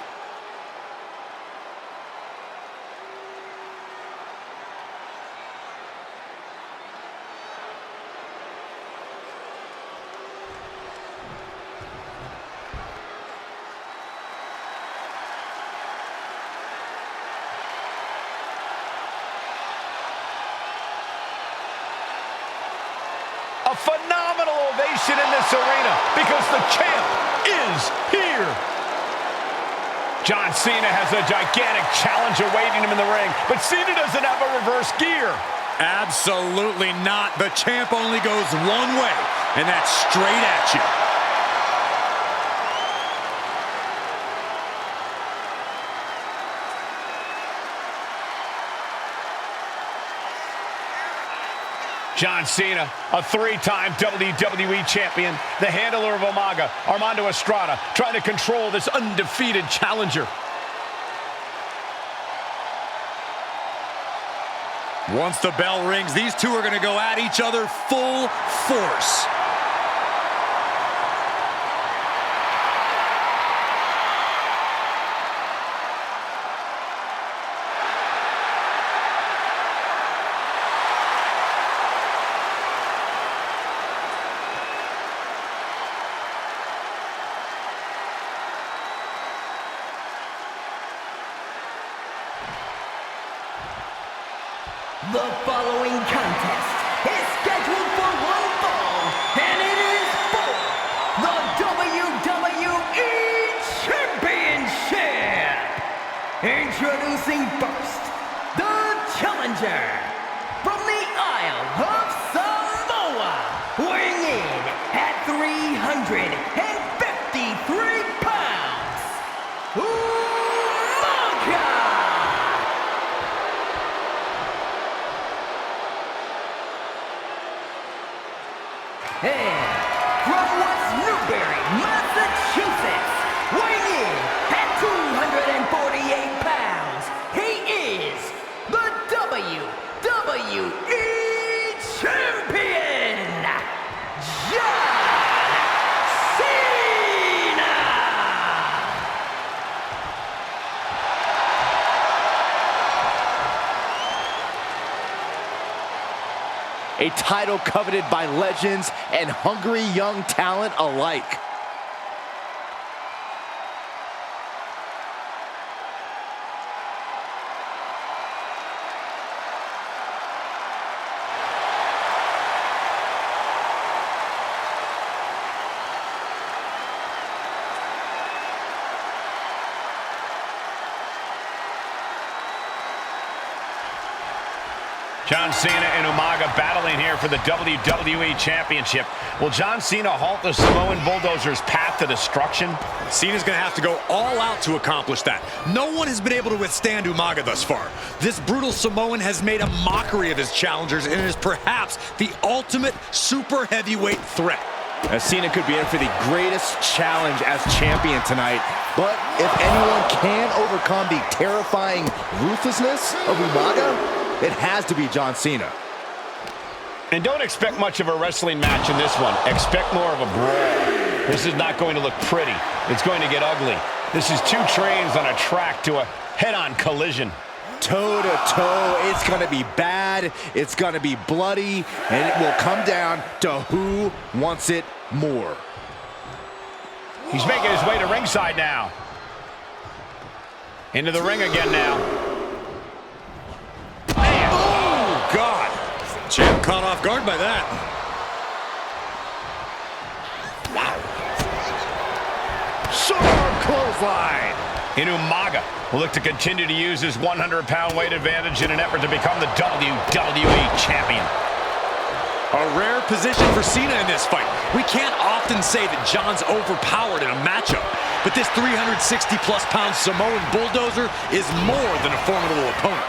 A phenomenal ovation in this arena because the champ is here. John Cena has a gigantic challenge awaiting him in the ring, but Cena doesn't have a reverse gear. Absolutely not. The champ only goes one way, and that's straight at you. John Cena, a three-time WWE champion, the handler of Umaga, Armando Estrada, trying to control this undefeated challenger. Once the bell rings, these two are going to go at each other full force. The following contest is scheduled for one fall, and it is for the WWE Championship. Introducing first, the challenger from the Isle of Samoa, weighing in at 353 pounds, Umaga. And from West Newbury, Massachusetts, weighing in at 248 pounds, he is the WWE Champion, John Cena! A title coveted by legends and hungry young talent alike. John Cena and Umaga battling here for the WWE Championship. Will John Cena halt the Samoan Bulldozer's path to destruction? Cena's going to have to go all out to accomplish that. No one has been able to withstand Umaga thus far. This brutal Samoan has made a mockery of his challengers and is perhaps the ultimate super heavyweight threat. Cena could be in for the greatest challenge as champion tonight. But if anyone can overcome the terrifying ruthlessness of Umaga, it has to be John Cena. And don't expect much of a wrestling match in this one. Expect more of a brawl. This is not going to look pretty. It's going to get ugly. This is two trains on a track to a head-on collision. Toe-to-toe, it's going to be bad, it's going to be bloody, and it will come down to who wants it more. He's making his way to ringside now. Into the ring again now. champ caught off guard by that. Wow. Sharp clothesline. And Umaga will look to continue to use his 100-pound weight advantage in an effort to become the WWE champion. A rare position for Cena in this fight. We can't often say that John's overpowered in a matchup, but this 360-plus pound Samoan bulldozer is more than a formidable opponent.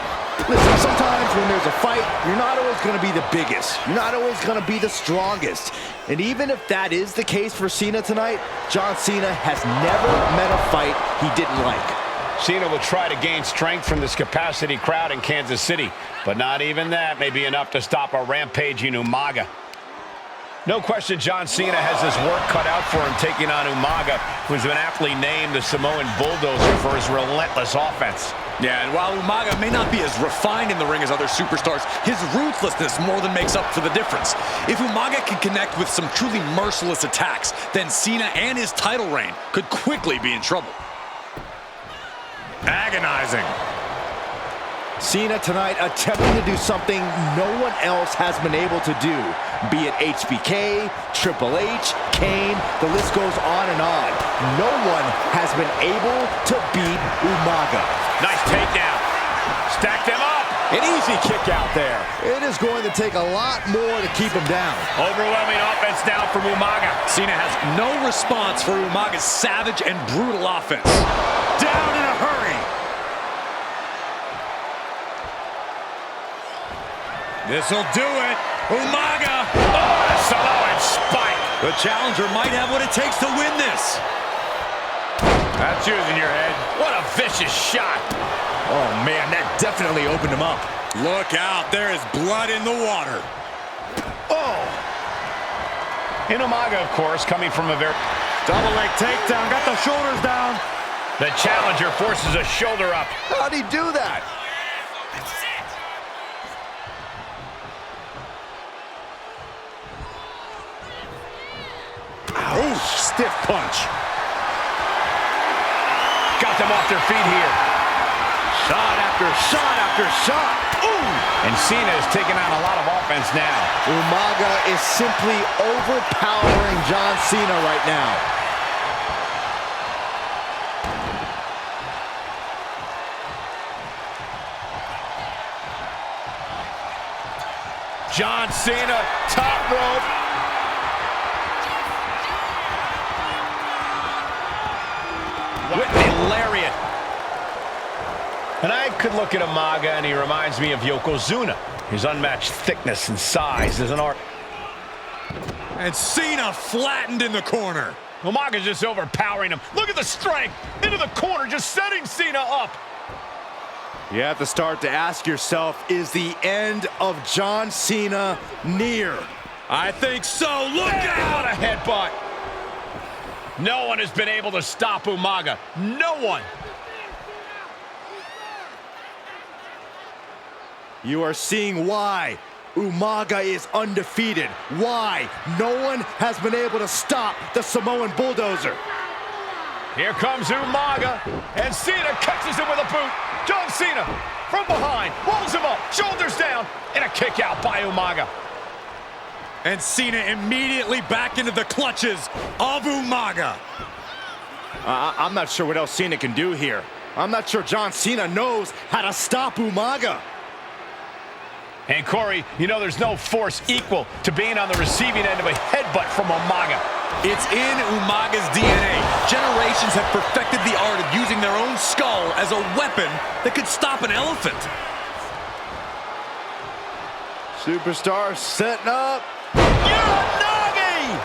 Listen, sometimes when there's a fight, you're not always going to be the biggest. You're not always going to be the strongest. And even if that is the case for Cena tonight, John Cena has never met a fight he didn't like. Cena will try to gain strength from this capacity crowd in Kansas City, but not even that may be enough to stop a rampaging Umaga. No question John Cena has his work cut out for him taking on Umaga, who's been aptly named the Samoan bulldozer for his relentless offense. Yeah, and while Umaga may not be as refined in the ring as other superstars, his ruthlessness more than makes up for the difference. If Umaga can connect with some truly merciless attacks, then Cena and his title reign could quickly be in trouble. Agonizing. Cena tonight attempting to do something no one else has been able to do. Be it HBK, Triple H, Kane, the list goes on and on. No one has been able to beat Umaga. Nice takedown. Stacked him up. An easy kick out there. It is going to take a lot more to keep him down. Overwhelming offense down from Umaga. Cena has no response for Umaga's savage and brutal offense. Down in a hurry. This'll do it. Umaga. Oh, a Samoan spike. The challenger might have what it takes to win this. That's using your head. What a vicious shot. Oh, man, that definitely opened him up. Look out. There is blood in the water. Oh. And Umaga, of course, coming from a very... Double leg takedown. Got the shoulders down. The challenger forces a shoulder up. How'd he do that? Ouch. Stiff punch. Got them off their feet here. Shot after shot after shot. Ooh! And Cena is taking on a lot of offense now. Umaga is simply overpowering John Cena right now. John Cena, top rope. Whipping lariat. And I could look at Umaga and he reminds me of Yokozuna. His unmatched thickness and size is an art. And Cena flattened in the corner. Umaga's just overpowering him. Look at the strength. Into the corner, just setting Cena up. You have to start to ask yourself, is the end of John Cena near? I think so. Look out! What a headbutt. No one has been able to stop Umaga. No one. You are seeing why Umaga is undefeated. Why no one has been able to stop the Samoan bulldozer. Here comes Umaga, and Cena catches him with a boot. John Cena from behind, rolls him up, shoulders down, and a kick out by Umaga. And Cena immediately back into the clutches of Umaga. I'm not sure what else Cena can do here. I'm not sure John Cena knows how to stop Umaga. And Corey, you know there's no force equal to being on the receiving end of a headbutt from Umaga. It's in Umaga's DNA. Generations have perfected the art of using their own skull as a weapon that could stop an elephant. Superstar setting up. Uranagi!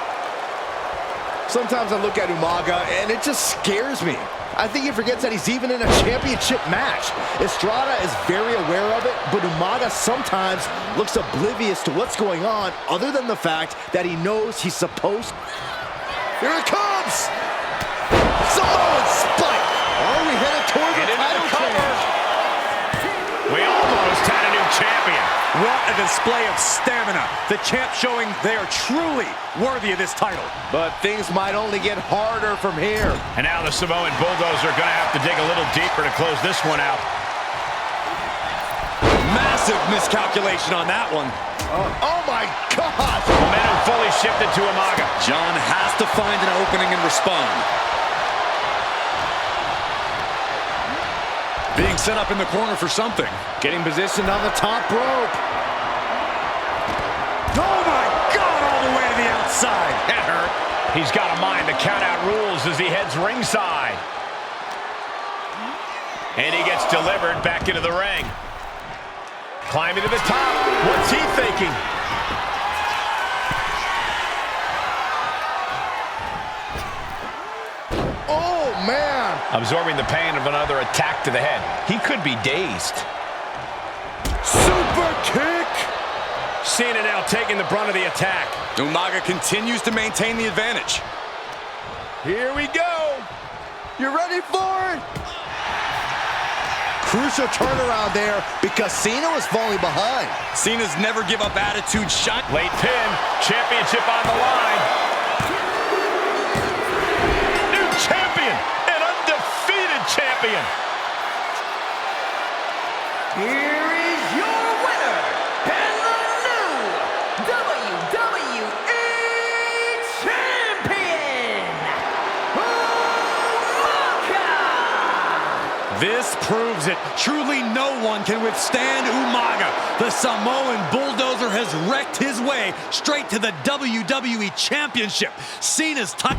Sometimes I look at Umaga and it just scares me. I think he forgets that he's even in a championship match. Estrada is very aware of it, but Umaga sometimes looks oblivious to what's going on other than the fact that he knows he's supposed. Here it comes! Samoan spike! Are we headed toward the title change? We almost had a new champion. What a display of stamina. The champ showing they are truly worthy of this title. But things might only get harder from here. And now the Samoan Bulldozer are going to have to dig a little deeper to close this one out. Massive miscalculation on that one. Oh my God! Momentum fully shifted to Umaga. John has to find an opening and respond. Being set up in the corner for something. Getting positioned on the top rope. Oh my God, all the way to the outside. That hurt. He's got a mind to count out rules as he heads ringside. And he gets delivered back into the ring. Climbing to the top. What's he thinking? Oh, man. Absorbing the pain of another attack to the head. He could be dazed. Super kick. Cena now taking the brunt of the attack. Umaga continues to maintain the advantage. Here we go. You ready for it? Crucial turnaround there because Cena was falling behind. Cena's never give up attitude shot. Late pin. Championship on the line. New champion. An undefeated champion. Here is your winner, and the new WWE Champion, Umaga! This proves it. Truly no one can withstand Umaga. The Samoan bulldozer has wrecked his way straight to the WWE Championship. Cena's touch.